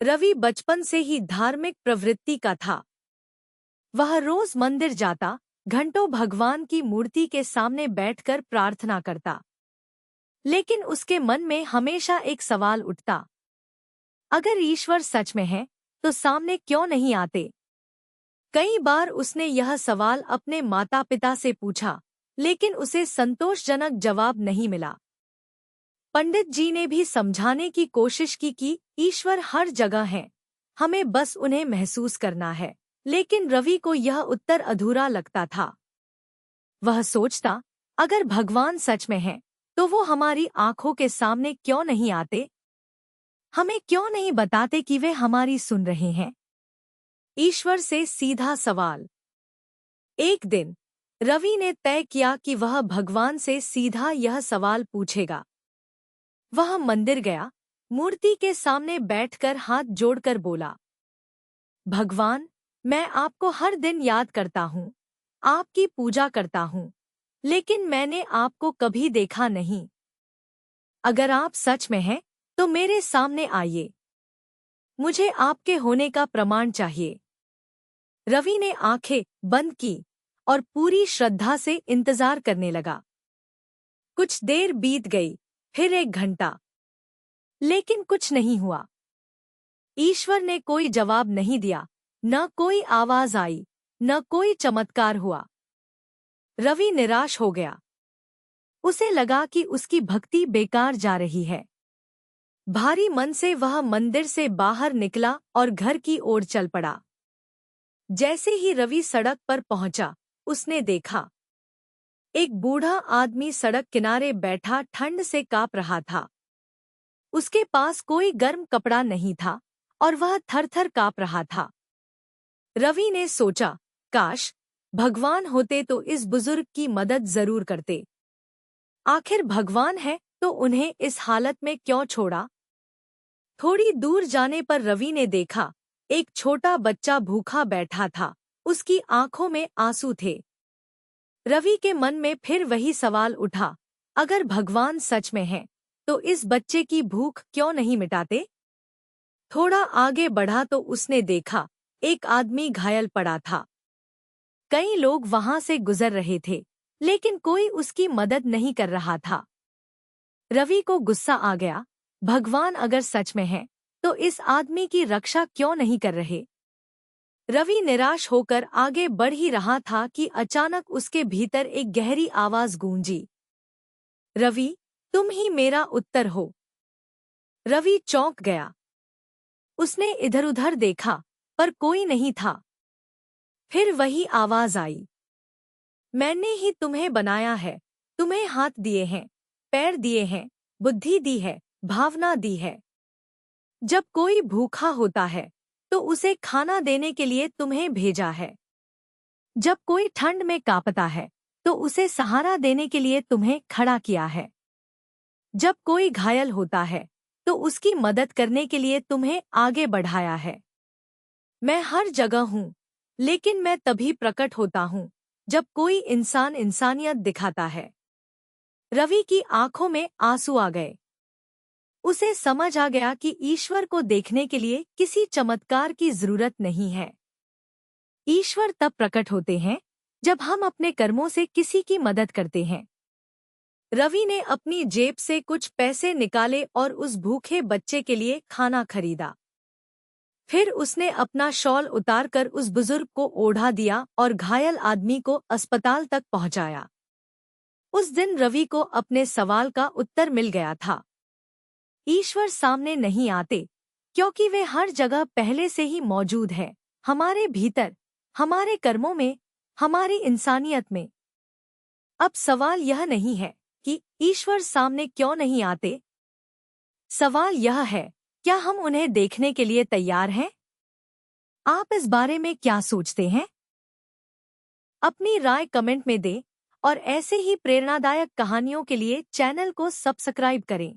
रवि बचपन से ही धार्मिक प्रवृत्ति का था। वह रोज मंदिर जाता, घंटों भगवान की मूर्ति के सामने बैठकर प्रार्थना करता। लेकिन उसके मन में हमेशा एक सवाल उठता, अगर ईश्वर सच में है तो सामने क्यों नहीं आते। कई बार उसने यह सवाल अपने माता पिता से पूछा, लेकिन उसे संतोषजनक जवाब नहीं मिला। पंडित जी ने भी समझाने की कोशिश की कि ईश्वर हर जगह है, हमें बस उन्हें महसूस करना है। लेकिन रवि को यह उत्तर अधूरा लगता था। वह सोचता, अगर भगवान सच में है तो वो हमारी आंखों के सामने क्यों नहीं आते, हमें क्यों नहीं बताते कि वे हमारी सुन रहे हैं। ईश्वर से सीधा सवाल। एक दिन रवि ने तय किया कि वह भगवान से सीधा यह सवाल पूछेगा। वह मंदिर गया, मूर्ति के सामने बैठकर हाथ जोड़कर बोला, भगवान, मैं आपको हर दिन याद करता हूँ, आपकी पूजा करता हूँ, लेकिन मैंने आपको कभी देखा नहीं। अगर आप सच में हैं तो मेरे सामने आइए, मुझे आपके होने का प्रमाण चाहिए। रवि ने आंखें बंद की और पूरी श्रद्धा से इंतजार करने लगा। कुछ देर बीत गई, फिर 1 घंटा, लेकिन कुछ नहीं हुआ। ईश्वर ने कोई जवाब नहीं दिया, न कोई आवाज आई, न कोई चमत्कार हुआ। रवि निराश हो गया। उसे लगा कि उसकी भक्ति बेकार जा रही है। भारी मन से वह मंदिर से बाहर निकला और घर की ओर चल पड़ा। जैसे ही रवि सड़क पर पहुंचा, उसने देखा एक बूढ़ा आदमी सड़क किनारे बैठा ठंड से कांप रहा था। उसके पास कोई गर्म कपड़ा नहीं था और वह थर-थर कांप रहा था। रवि ने सोचा, काश भगवान होते तो इस बुजुर्ग की मदद जरूर करते। आखिर भगवान है तो उन्हें इस हालत में क्यों छोड़ा। थोड़ी दूर जाने पर रवि ने देखा, एक छोटा बच्चा भूखा बैठा था, उसकी आंखों में आंसू थे। रवि के मन में फिर वही सवाल उठा, अगर भगवान सच में है तो इस बच्चे की भूख क्यों नहीं मिटाते। थोड़ा आगे बढ़ा तो उसने देखा, एक आदमी घायल पड़ा था। कई लोग वहां से गुजर रहे थे, लेकिन कोई उसकी मदद नहीं कर रहा था। रवि को गुस्सा आ गया, भगवान अगर सच में है तो इस आदमी की रक्षा क्यों नहीं कर रहे। रवि निराश होकर आगे बढ़ ही रहा था कि अचानक उसके भीतर एक गहरी आवाज गूंजी, रवि, तुम ही मेरा उत्तर हो। रवि चौंक गया। उसने इधर-उधर देखा, पर कोई नहीं था। फिर वही आवाज आई, मैंने ही तुम्हें बनाया है, तुम्हें हाथ दिए हैं, पैर दिए हैं, बुद्धि दी है, भावना दी है। जब कोई भूखा होता है तो उसे खाना देने के लिए तुम्हें भेजा है। जब कोई ठंड में कांपता है तो उसे सहारा देने के लिए तुम्हें खड़ा किया है। जब कोई घायल होता है तो उसकी मदद करने के लिए तुम्हें आगे बढ़ाया है। मैं हर जगह हूँ, लेकिन मैं तभी प्रकट होता हूँ जब कोई इंसान इंसानियत दिखाता है। रवि की आंखों में आंसू आ गए। उसे समझ आ गया कि ईश्वर को देखने के लिए किसी चमत्कार की जरूरत नहीं है। ईश्वर तब प्रकट होते हैं जब हम अपने कर्मों से किसी की मदद करते हैं। रवि ने अपनी जेब से कुछ पैसे निकाले और उस भूखे बच्चे के लिए खाना खरीदा। फिर उसने अपना शॉल उतारकर उस बुजुर्ग को ओढ़ा दिया और घायल आदमी को अस्पताल तक पहुंचाया। उस दिन रवि को अपने सवाल का उत्तर मिल गया था। ईश्वर सामने नहीं आते, क्योंकि वे हर जगह पहले से ही मौजूद है, हमारे भीतर, हमारे कर्मों में, हमारी इंसानियत में। अब सवाल यह नहीं है कि ईश्वर सामने क्यों नहीं आते। सवाल यह है, क्या हम उन्हें देखने के लिए तैयार हैं? आप इस बारे में क्या सोचते हैं? अपनी राय कमेंट में दें और ऐसे ही प्रेरणादायक कहानियों के लिए चैनल को सब्सक्राइब करें।